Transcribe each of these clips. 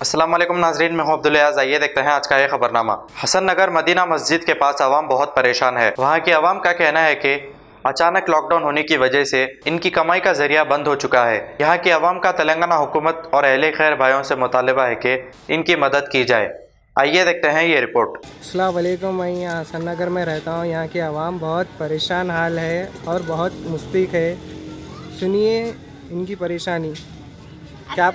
अस्सलाम वालेकुम नाज़रीन, मैं हूं अब्दुल अयाज़। आइए देखते हैं आज का ये खबरनामा। हसन नगर मदीना मस्जिद के पास आवाम बहुत परेशान है। वहां की आवाम का कहना है कि अचानक लॉकडाउन होने की वजह से इनकी कमाई का जरिया बंद हो चुका है। यहाँ की आवाम का तेलंगाना हुकूमत और अहले खैर भाइयों से मुतालबा है कि इनकी मदद की जाए। आइए देखते हैं ये रिपोर्ट। अस्सलाम वालेकुम, मैं यहाँ हसन नगर में रहता हूँ। यहाँ की आवाम बहुत परेशान हाल है और बहुत मुस्तैक है। सुनिए इनकी परेशानी। क्या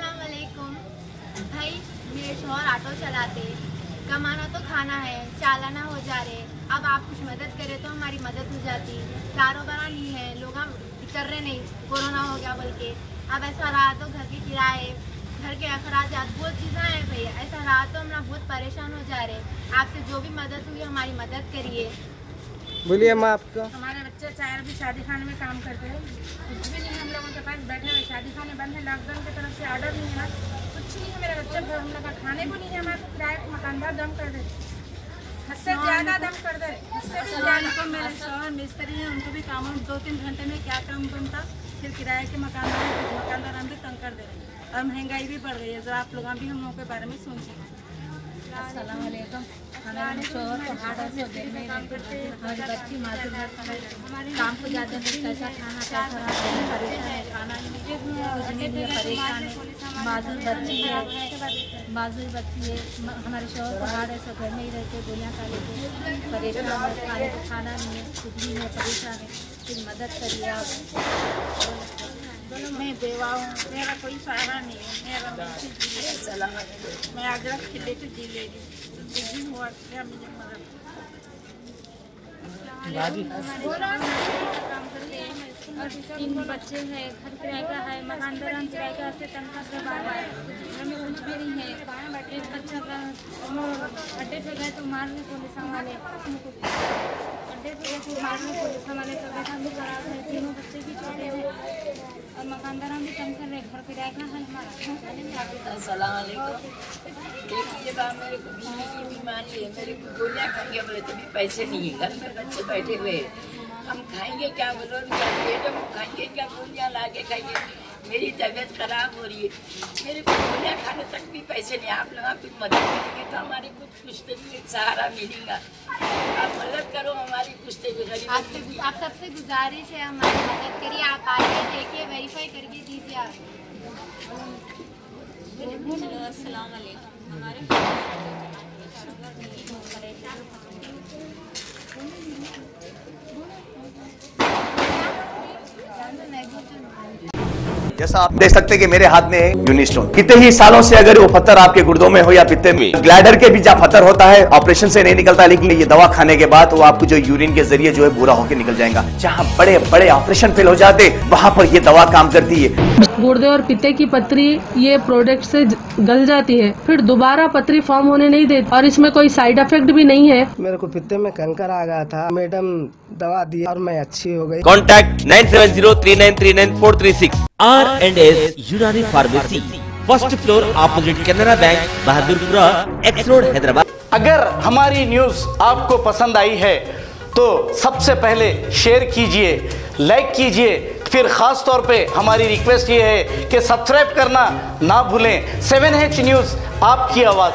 भाई, मेरे शौहर ऑटो चलाते, कमाना तो खाना है, चालाना हो जा रहे। अब आप कुछ मदद करें तो हमारी मदद हो जाती। कारोबार नहीं है, लोग हम कर रहे नहीं, कोरोना हो गया बल्कि। अब ऐसा रहा तो घर के किराए, घर के अखराजात, बहुत चीज़ें हैं भैया। ऐसा रहा तो हम बहुत परेशान हो जा रहे। आपसे जो भी मदद हुई हमारी मदद करिए। बोलिए माँ आपका। हमारे बच्चे चाहे भी शादी खाने में काम करते हैं, कुछ भी नहीं है हम लोगों के पास। बैठे हुए शादी खाने बंद है, लॉकडाउन की तरफ से ऑर्डर नहीं है, कुछ नहीं है। मेरे बच्चे हम लोग का खाने को नहीं है। हमारे किराए मकानदार दम कर दे, हद से ज़्यादा दम कर दे। मेरे शौहर मिस्त्री हैं, उनको भी काम 2-3 घंटे में क्या काम बनता। फिर किराए के मकानदार हम भी तंग कर दे रहे हैं और महंगाई भी बढ़ रही है। जरा आप लोग भी हम लोगों के बारे में सोचिए। अस्सलाम वालेकुम। हमारे शौहर को हार्ट ऐसे देख नहीं रहे, हमारी बच्ची मासूम काम को जाते हैं, कैसा खाना क्या परेशान है, खाना नहीं परेशान है। माजूर बच्ची है, हमारे शौहर को हार्ट ऐसे घर में ही रहते, गोलियाँ खा लेते, परेशान है, खाने को खाना नहीं है, कुछ भी नहीं, परेशान है। फिर मदद करिए आप। मैं बेवा हूँ, मेरा कोई सहारा नहीं है। मेरा मैं आगरा किले से जी ले रही हुआ क्या मुझे और 3 बच्चे हैं, घर किराए का है, मकानदार किराए का से तनख्वाह से बाहर है, घर में कुछ भी नहीं है। एक बच्चा का अड्डे पे गए तो मारने पुलिस वाले, अड्डे पे गए तो मारने पुलिस वाले, तबियत भी खराब है, 3 बच्चे भी छोटे हैं और मकानदार भी कम कर रहे, घर किराए का है हमारा। अस्सलाम वालेकुम। देखिए बा, मेरे को बीवी की बीमारी है, मेरे को गोलियाँ खाएंगे बोले तो भी पैसे नहीं है। घर में बच्चे बैठे हुए हम खाएंगे क्या, बोलो बेटो खाएंगे क्या, गोलियाँ ला के खाएंगे। मेरी तबीयत खराब हो रही है, मेरे को गोलियाँ खाने तक भी पैसे नहीं। आप लोग कुछ मदद करेंगे तो हमारे कुछ तो भी सहारा मिलेगा। आप मदद करो हमारी, कुछ तो भी आप सबसे गुजारिश है हमारी मदद करिए। आप आइए, देखिए, वेरीफाई करके दीजिए आप। अस्सलाम वालेकुम। हमारे जैसा आप देख सकते हैं कि मेरे हाथ में यूनिस्टोन, कितने ही सालों से अगर वो पत्थर आपके गुर्दों में हो या पित्ते में, ग्लैडर के भी जहाँ पत्थर होता है ऑपरेशन से नहीं निकलता, लेकिन ये दवा खाने के बाद वो आपको जो यूरिन के जरिए जो है पूरा होकर निकल जाएगा। जहाँ बड़े बड़े ऑपरेशन फेल हो जाते वहां पर ये दवा काम करती है। गुर्दे और पित्ते की पथरी ये प्रोडक्ट से गल जाती है, फिर दोबारा पथरी फॉर्म होने नहीं देती और इसमें कोई साइड इफेक्ट भी नहीं है। मेरे को पित्ते में कंकर आ गया था, मैडम दवा दी और मैं अच्छी हो गई। कॉन्टैक्ट 9703939436 R&S यूनानी pharmacy, first floor opposite Canara bank, Bahadurpura, x road, Hyderabad. अगर हमारी न्यूज आपको पसंद आई है तो सबसे पहले शेयर कीजिए, लाइक कीजिए, फिर खास तौर पे हमारी रिक्वेस्ट ये है कि सब्सक्राइब करना ना भूलें। 7H न्यूज, आपकी आवाज।